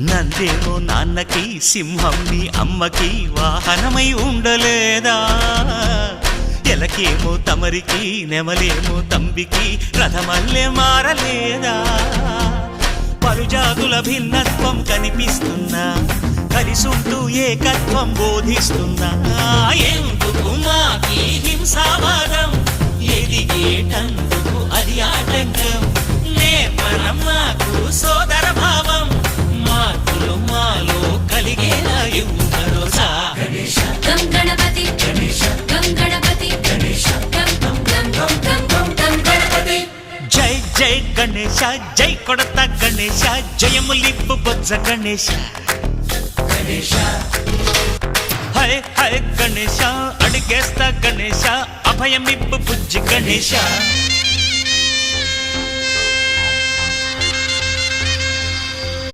నందేమో నాన్నకి సింహం నీ అమ్మకి వాహనమై ఉండలేదా ఎలకేమో తమరికి నెమలేమో తంబికి రథమల్లే మారలేదా పలుజాతుల భిన్నత్వం కనిపిస్తున్నా కలిసుంటూ ఏకత్వం బోధిస్తున్నా ఎందుకు మాకి హింసావాదం ఎదిగేటందుకు అది ఆటంకం నేర్పరం మాకు సోదర భావం మార్పులు మాలో కలిగేలా ఇవ్వు భరోసా గం గణపతి గం గణపతి గం గం గం గం గం గం గణపతి జై జై గణేశ జై కొడత గణేశ జయములిప్పు బొజ్జ గణేశ హై హై గణేశ అడిగేస్తా గణేశ అభయమిప్పు బుజ్జి గణేశ